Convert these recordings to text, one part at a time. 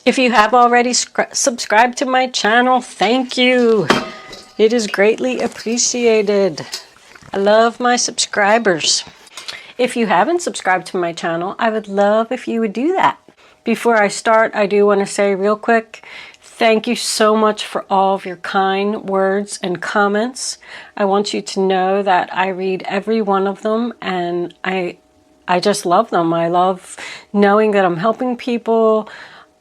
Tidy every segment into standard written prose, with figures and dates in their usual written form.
If you have already subscribed to my channel, thank you. It is greatly appreciated. I love my subscribers. If you haven't subscribed to my channel, I would love if you would do that. Before I start, I do want to say real quick, thank you so much for all of your kind words and comments. I want you to know that I read every one of them, and I just love them. I love knowing that I'm helping people,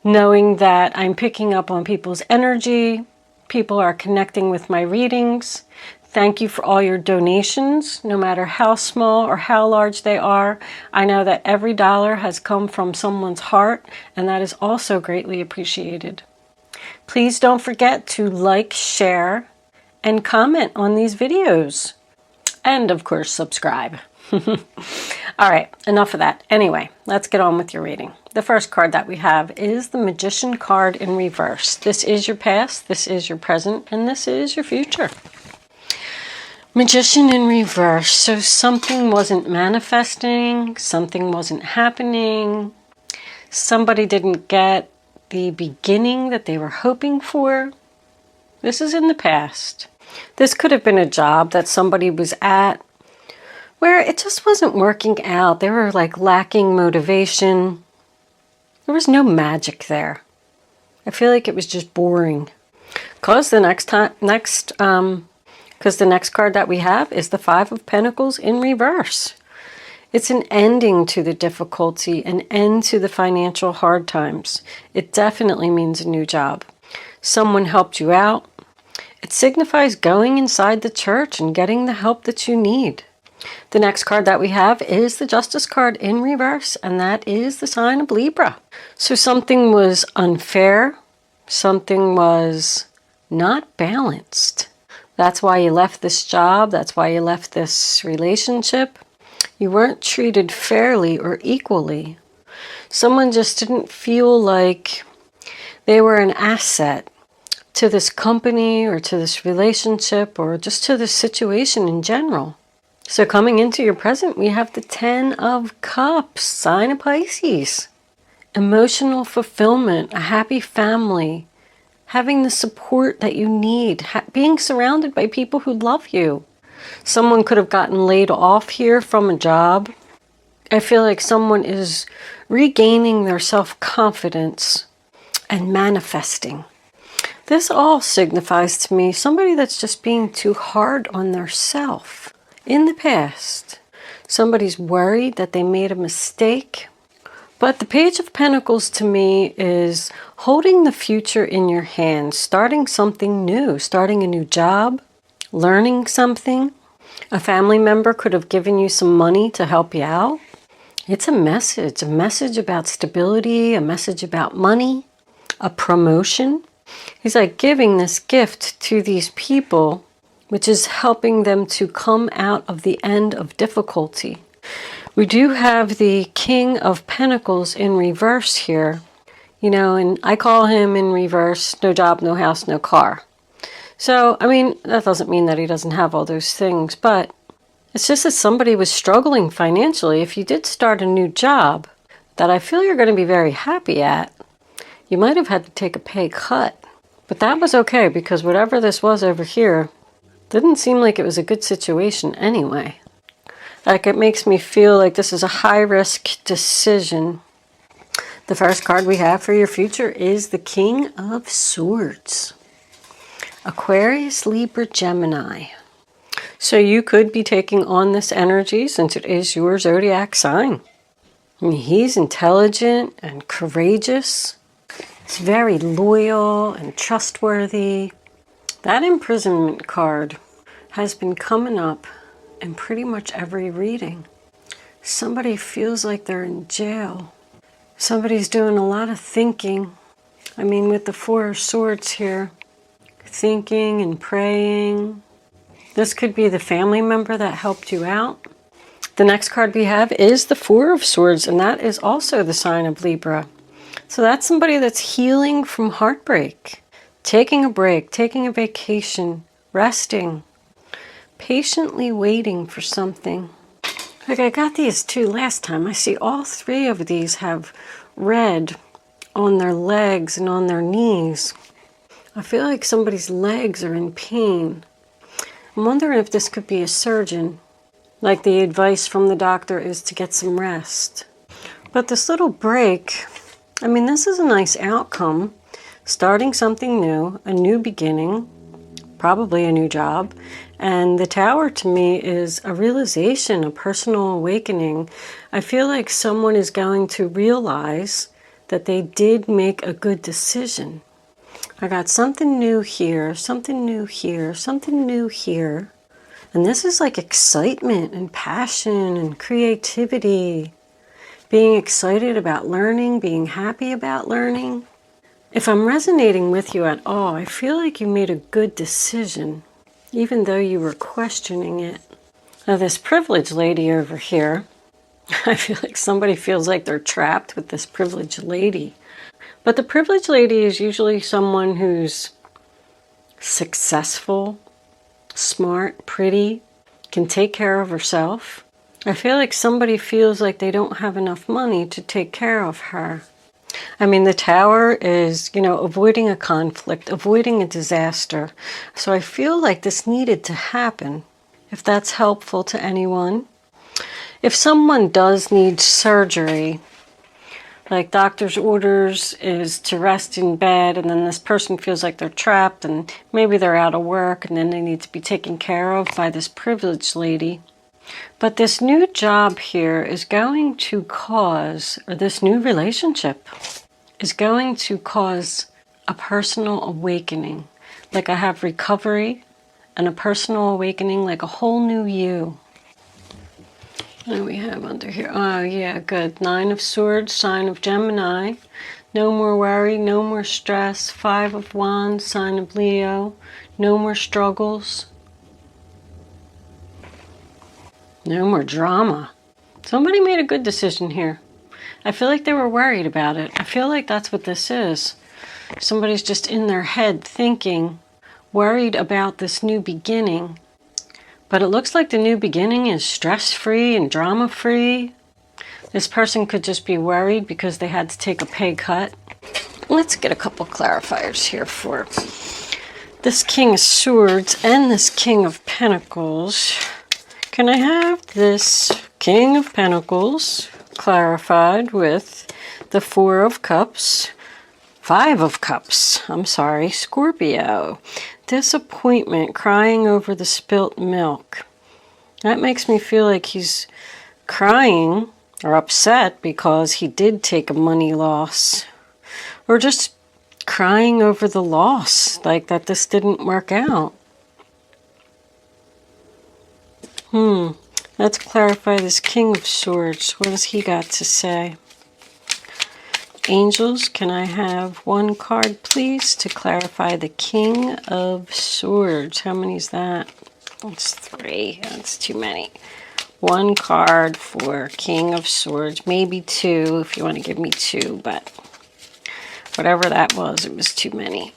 knowing that I'm picking up on people's energy. People are connecting with my readings. Thank you for all your donations, no matter how small or how large they are. I know that every dollar has come from someone's heart, and that is also greatly appreciated. Please don't forget to like, share, and comment on these videos. And of course, subscribe. All right, enough of that. Anyway, let's get on with your reading. The first card that we have is the Magician card in reverse. This is your past, this is your present, and this is your future. Magician in reverse. So something wasn't manifesting, something wasn't happening, somebody didn't get the beginning that they were hoping for. This is in the past. This could have been a job that somebody was at where it just wasn't working out. They were like lacking motivation. There was no magic there. I feel like it was just boring. Because the next card that we have is the Five of Pentacles in reverse. It's an ending to the difficulty, an end to the financial hard times. It definitely means a new job. Someone helped you out. It signifies going inside the church and getting the help that you need. The next card that we have is the Justice card in reverse, and that is the sign of Libra. So something was unfair, something was not balanced. That's why you left this job, that's why you left this relationship. You weren't treated fairly or equally. Someone just didn't feel like they were an asset to this company or to this relationship or just to this situation in general. So coming into your present, we have the Ten of Cups, sign of Pisces. Emotional fulfillment, a happy family, having the support that you need, being surrounded by people who love you. Someone could have gotten laid off here from a job. I feel like someone is regaining their self-confidence and manifesting. This all signifies to me somebody that's just being too hard on their self. In the past, somebody's worried that they made a mistake. But the Page of Pentacles to me is holding the future in your hands, starting something new, starting a new job, learning something. A family member could have given you some money to help you out. It's a message about stability, a message about money, a promotion. He's like giving this gift to these people, which is helping them to come out of the end of difficulty. We do have the King of Pentacles in reverse here, you know, and I call him in reverse, no job, no house, no car. So, I mean, that doesn't mean that he doesn't have all those things, but it's just that somebody was struggling financially. If you did start a new job that I feel you're going to be very happy at, you might have had to take a pay cut. But that was okay, because whatever this was over here didn't seem like it was a good situation anyway. Like, it makes me feel like this is a high-risk decision. The first card we have for your future is the King of Swords. Aquarius, Libra, Gemini. So you could be taking on this energy since it is your zodiac sign. I mean, he's intelligent and courageous. He's very loyal and trustworthy. That imprisonment card has been coming up in pretty much every reading. Somebody feels like they're in jail. Somebody's doing a lot of thinking. I mean, with the Four of Swords here, thinking and praying. This could be the family member that helped you out. The next card we have is the Four of Swords, and that is also the sign of Libra. So that's somebody that's healing from heartbreak, taking a break, taking a vacation, resting, patiently waiting for something. Like, I got these two last time. I see all three of these have red on their legs and on their knees. I feel like somebody's legs are in pain. I'm wondering if this could be a surgeon. Like the advice from the doctor is to get some rest. But this little break, I mean, this is a nice outcome. Starting something new, a new beginning, probably a new job. And the Tower to me is a realization, a personal awakening. I feel like someone is going to realize that they did make a good decision. I got something new here, something new here, something new here. And this is like excitement and passion and creativity. Being excited about learning, being happy about learning. If I'm resonating with you at all, I feel like you made a good decision, even though you were questioning it. Now this privileged lady over here, I feel like somebody feels like they're trapped with this privileged lady. But the privileged lady is usually someone who's successful, smart, pretty, can take care of herself. I feel like somebody feels like they don't have enough money to take care of her. I mean, the Tower is, avoiding a conflict, avoiding a disaster. So I feel like this needed to happen, if that's helpful to anyone. If someone does need surgery, like doctor's orders is to rest in bed, and then this person feels like they're trapped, and maybe they're out of work, and then they need to be taken care of by this privileged lady. But this new job here is going to cause, or this new relationship is going to cause a personal awakening. Like I have recovery and a personal awakening, like a whole new you. What do we have under here? Oh yeah, good. 9 of Swords, sign of Gemini. No more worry, no more stress. 5 of Wands, sign of Leo. No more struggles. No more drama. Somebody made a good decision here. I feel like they were worried about it. I feel like that's what this is. Somebody's just in their head thinking, worried about this new beginning. But it looks like the new beginning is stress-free and drama-free. This person could just be worried because they had to take a pay cut. Let's get a couple clarifiers here for this King of Swords and this King of Pentacles. Can I have this King of Pentacles clarified with the 4 of Cups, 5 of Cups, Scorpio. Disappointment, crying over the spilt milk. That makes me feel like he's crying or upset because he did take a money loss. Or just crying over the loss, like that this didn't work out. Let's clarify this King of Swords. What has he got to say? Angels, can I have one card, please, to clarify the King of Swords? How many is that? That's 3. That's too many. One card for King of Swords. Maybe 2 if you want to give me 2, but whatever that was, it was too many.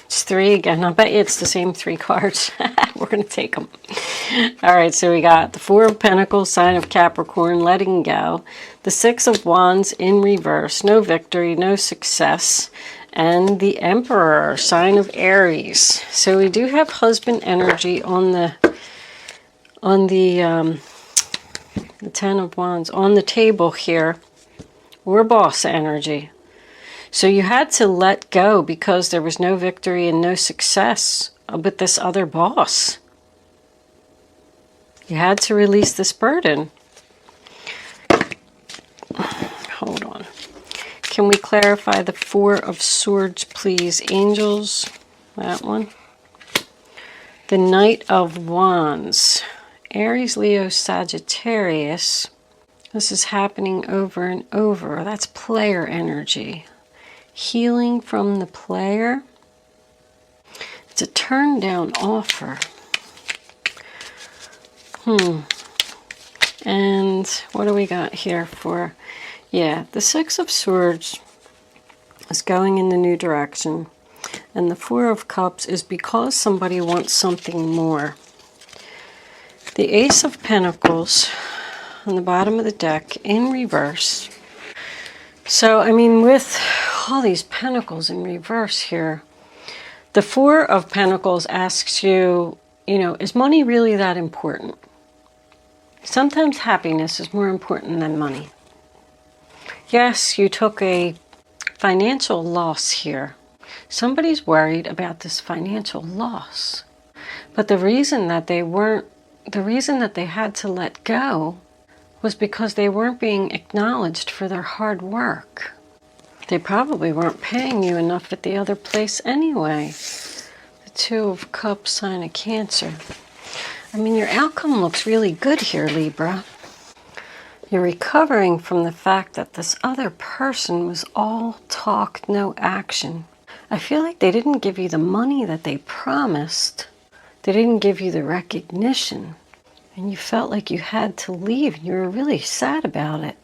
It's 3 again. I bet you it's the same 3 cards. We're going to take them. All right, so we got the 4 of Pentacles, sign of Capricorn, letting go. The 6 of Wands in reverse, no victory, no success. And the Emperor, sign of Aries. So we do have husband energy on the 10 of Wands on the table here. Or boss energy. So you had to let go because there was no victory and no success with this other boss. You had to release this burden. Hold on. Can we clarify the 4 of Swords, please? Angels, that one. The Knight of Wands. Aries, Leo, Sagittarius. This is happening over and over. That's player energy. Healing from the player. It's a turn down offer. And what do we got here for? Yeah, the 6 of Swords is going in the new direction. And the 4 of Cups is because somebody wants something more. The Ace of Pentacles on the bottom of the deck in reverse. So, I mean, with all these pentacles in reverse here, the Four of Pentacles asks you, you know, is money really that important? Sometimes happiness is more important than money. Yes, you took a financial loss here. Somebody's worried about this financial loss. But the reason that they had to let go was because they weren't being acknowledged for their hard work. They probably weren't paying you enough at the other place anyway. The Two of Cups, sign of Cancer. I mean, your outcome looks really good here, Libra. You're recovering from the fact that this other person was all talk, no action. I feel like they didn't give you the money that they promised. They didn't give you the recognition. And you felt like you had to leave. You were really sad about it.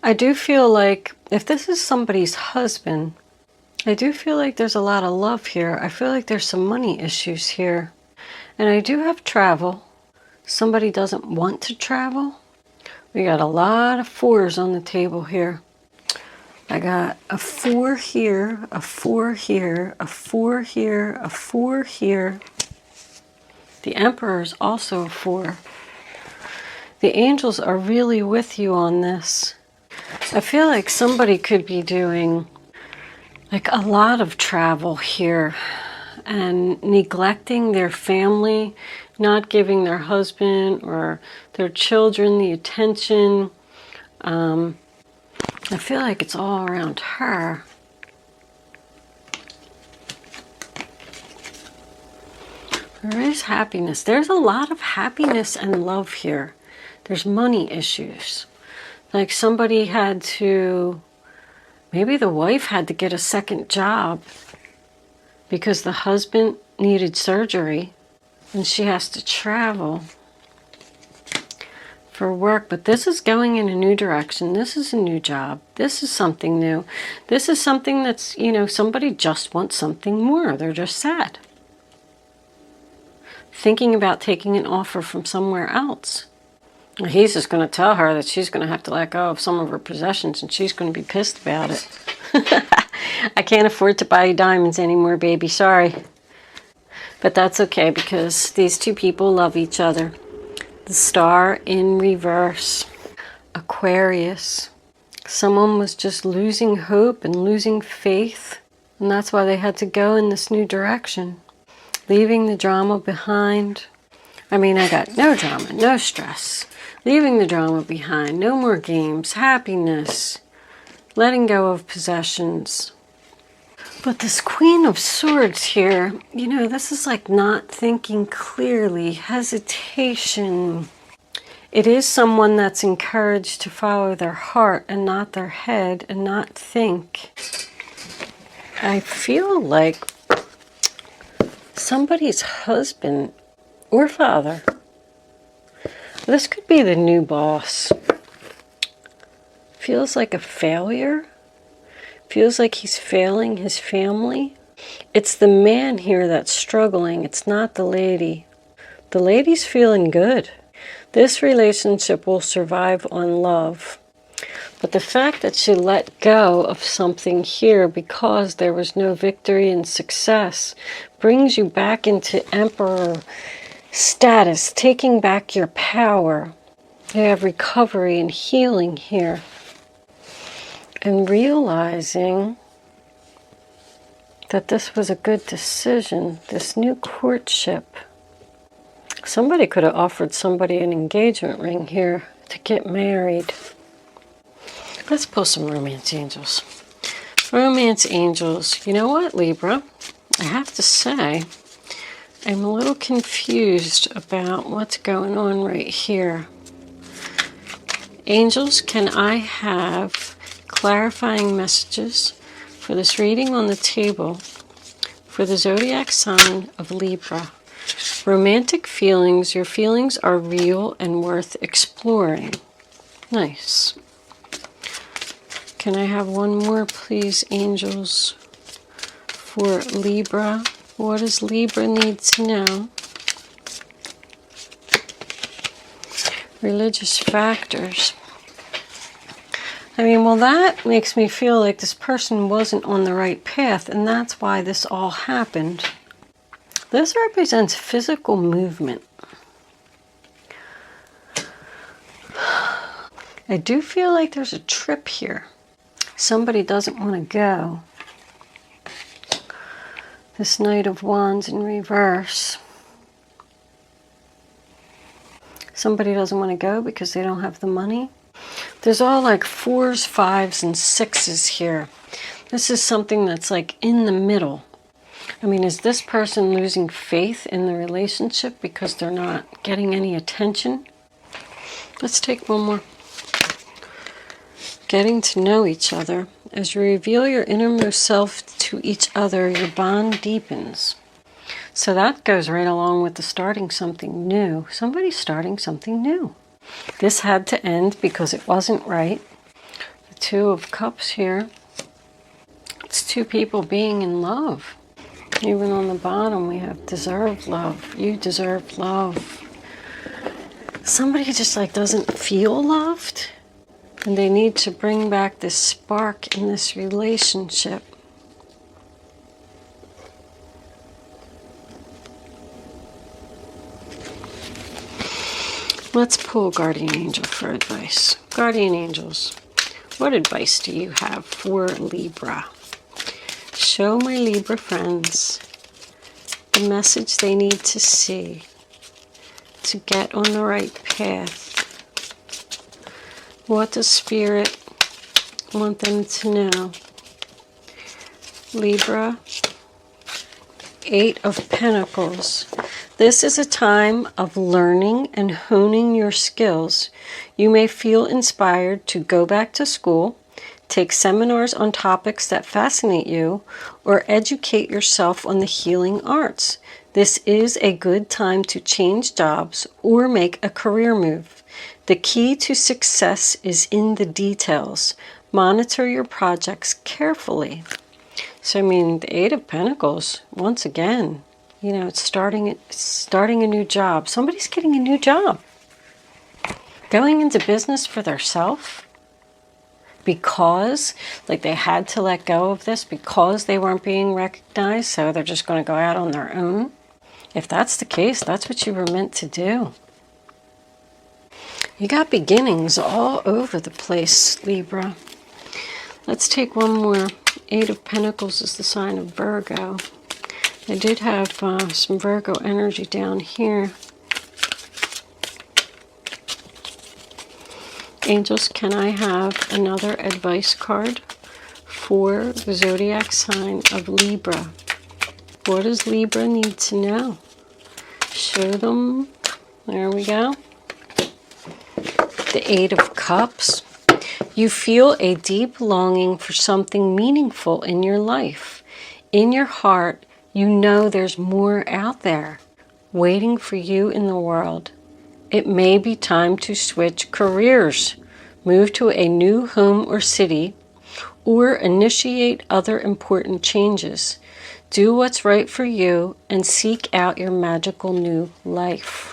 I do feel like if this is somebody's husband, I do feel like there's a lot of love here. I feel like there's some money issues here. And I do have travel. Somebody doesn't want to travel. We got a lot of fours on the table here. I got a 4 here, a 4 here, a 4 here, a 4 here. The Emperor is also a 4. The angels are really with you on this. I feel like somebody could be doing like a lot of travel here and neglecting their family, not giving their husband or their children the attention. I feel like it's all around her. There is happiness. There's a lot of happiness and love here. There's money issues. Like somebody had to, maybe the wife had to get a second job because the husband needed surgery and she has to travel for work. But this is going in a new direction. This is a new job. This is something new. This is something that's, you know, somebody just wants something more. They're just sad. Thinking about taking an offer from somewhere else. He's just going to tell her that she's going to have to let go of some of her possessions and she's going to be pissed about it. I can't afford to buy you diamonds anymore, baby. Sorry. But that's okay because these two people love each other. The Star in reverse. Aquarius. Someone was just losing hope and losing faith. And that's why they had to go in this new direction. Leaving the drama behind. I mean, I got no drama, no stress. Leaving the drama behind. No more games. Happiness. Letting go of possessions. But this Queen of Swords here, you know, this is like not thinking clearly. Hesitation. It is someone that's encouraged to follow their heart and not their head and not think. I feel like somebody's husband or father. This could be the new boss. Feels like a failure. Feels like he's failing his family. It's the man here that's struggling. It's not the lady. The lady's feeling good. This relationship will survive on love. But the fact that she let go of something here because there was no victory and success brings you back into Emperor status, taking back your power. You have recovery and healing here. And realizing that this was a good decision, this new courtship. Somebody could have offered somebody an engagement ring here to get married. Let's pull some romance angels. Romance angels. You know what, Libra? I have to say, I'm a little confused about what's going on right here. Angels, can I have clarifying messages for this reading on the table for the zodiac sign of Libra? Romantic feelings. Your feelings are real and worth exploring. Nice. Can I have one more, please, angels, for Libra? What does Libra need to know? Religious factors. I mean, well, that makes me feel like this person wasn't on the right path, and that's why this all happened. This represents physical movement. I do feel like there's a trip here. Somebody doesn't want to go. This Knight of Wands in reverse. Somebody doesn't want to go because they don't have the money. There's all like 4s, 5s, and 6s here. This is something that's like in the middle. I mean, is this person losing faith in the relationship because they're not getting any attention? Let's take one more. Getting to know each other. As you reveal your innermost self to each other, your bond deepens. So that goes right along with the starting something new. Somebody's starting something new. This had to end because it wasn't right. The 2 of Cups here. It's 2 people being in love. Even on the bottom we have deserve love. You deserve love. Somebody just like doesn't feel loved. And they need to bring back this spark in this relationship. Let's pull Guardian Angel for advice. Guardian Angels, what advice do you have for Libra? Show my Libra friends the message they need to see to get on the right path. What does Spirit want them to know? Libra, 8 of Pentacles. This is a time of learning and honing your skills. You may feel inspired to go back to school, take seminars on topics that fascinate you, or educate yourself on the healing arts. This is a good time to change jobs or make a career move. The key to success is in the details. Monitor your projects carefully. So, I mean, the 8 of Pentacles, once again, you know, it's starting a new job. Somebody's getting a new job. Going into business for themselves because, like, they had to let go of this because they weren't being recognized, so they're just going to go out on their own. If that's the case, that's what you were meant to do. You got beginnings all over the place, Libra. Let's take one more. 8 of Pentacles is the sign of Virgo. I did have some Virgo energy down here. Angels, can I have another advice card for the zodiac sign of Libra? What does Libra need to know? Show them. There we go. The 8 of Cups. You feel a deep longing for something meaningful in your life. In your heart, you know there's more out there waiting for you in the world. It may be time to switch careers, move to a new home or city, or initiate other important changes. Do what's right for you and seek out your magical new life.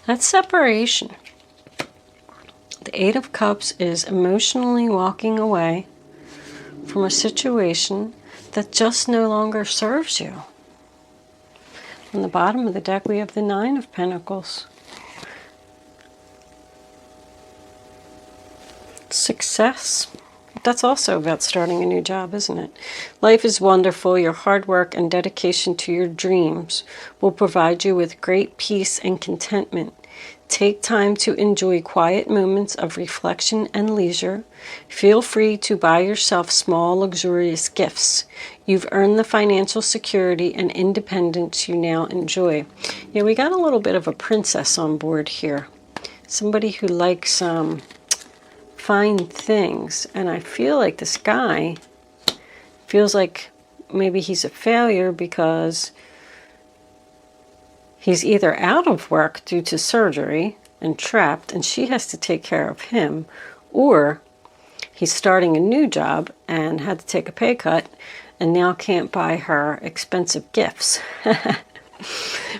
That's separation. The 8 of Cups is emotionally walking away from a situation that just no longer serves you. On the bottom of the deck, we have the 9 of Pentacles. Success. That's also about starting a new job, isn't it? Life is wonderful. Your hard work and dedication to your dreams will provide you with great peace and contentment. Take time to enjoy quiet moments of reflection and leisure. Feel free to buy yourself small, luxurious gifts. You've earned the financial security and independence you now enjoy. Yeah, we got a little bit of a princess on board here. Somebody who likes fine things. And I feel like this guy feels like maybe he's a failure because he's either out of work due to surgery and trapped, and she has to take care of him, or he's starting a new job and had to take a pay cut and now can't buy her expensive gifts.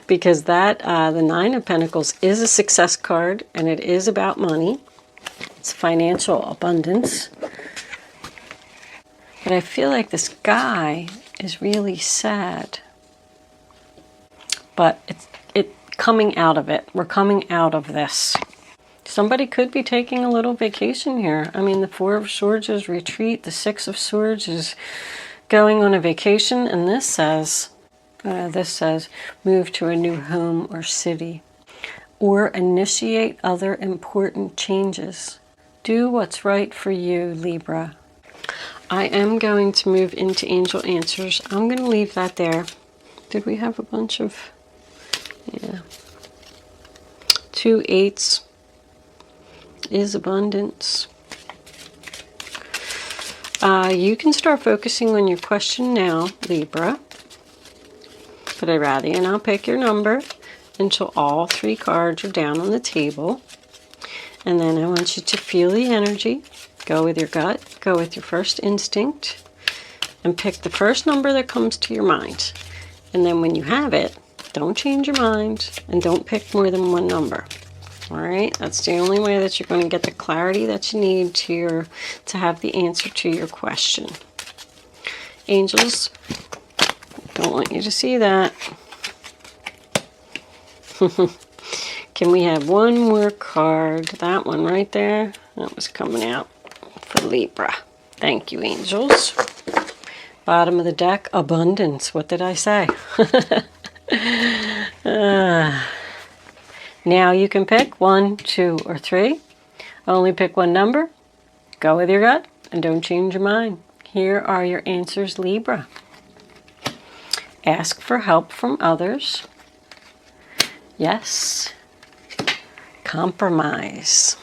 Because that, the 9 of Pentacles is a success card, and it is about money. It's financial abundance. But I feel like this guy is really sad. But it's coming out of it. We're coming out of this. Somebody could be taking a little vacation here. I mean, the Four of Swords is retreat. The Six of Swords is going on a vacation. And this says move to a new home or city. Or initiate other important changes. Do what's right for you, Libra. I am going to move into angel answers. I'm going to leave that there. Did we have a bunch of... Yeah. 2 8s is abundance. You can start focusing on your question now, Libra. But I'd rather you not pick your number until all 3 cards are down on the table. And then I want you to feel the energy. Go with your gut. Go with your first instinct. And pick the first number that comes to your mind. And then when you have it, don't change your mind. And don't pick more than one number. Alright? That's the only way that you're going to get the clarity that you need to have the answer to your question. Angels, don't want you to see that. Can we have one more card? That one right there. That was coming out for Libra. Thank you, angels. Bottom of the deck, abundance. What did I say? Now you can pick 1, 2, or 3. Only pick one number. Go with your gut and don't change your mind. Here are your answers, Libra. Ask for help from others. Yes. Compromise.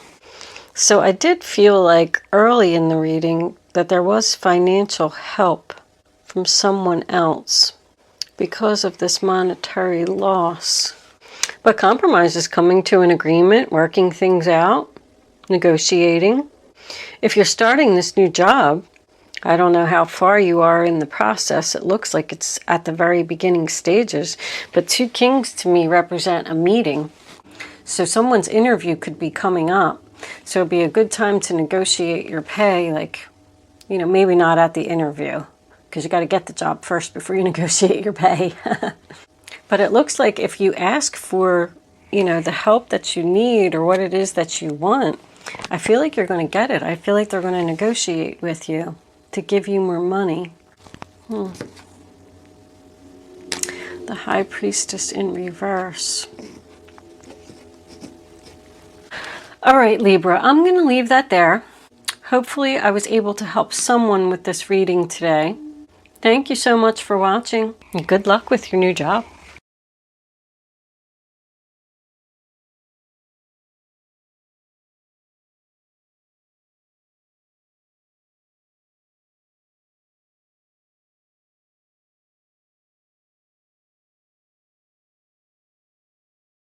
So I did feel like early in the reading that there was financial help from someone else because of this monetary loss. But compromise is coming to an agreement, working things out, negotiating. If you're starting this new job, I don't know how far you are in the process. It looks like it's at the very beginning stages. But 2 kings to me represent a meeting. So someone's interview could be coming up. So it'd be a good time to negotiate your pay, like, you know, maybe not at the interview, because you got to get the job first before you negotiate your pay. But it looks like if you ask for, you know, the help that you need or what it is that you want, I feel like you're going to get it. I feel like they're going to negotiate with you to give you more money. The High Priestess in reverse. All right, Libra, I'm going to leave that there. Hopefully I was able to help someone with this reading today. Thank you so much for watching, and good luck with your new job.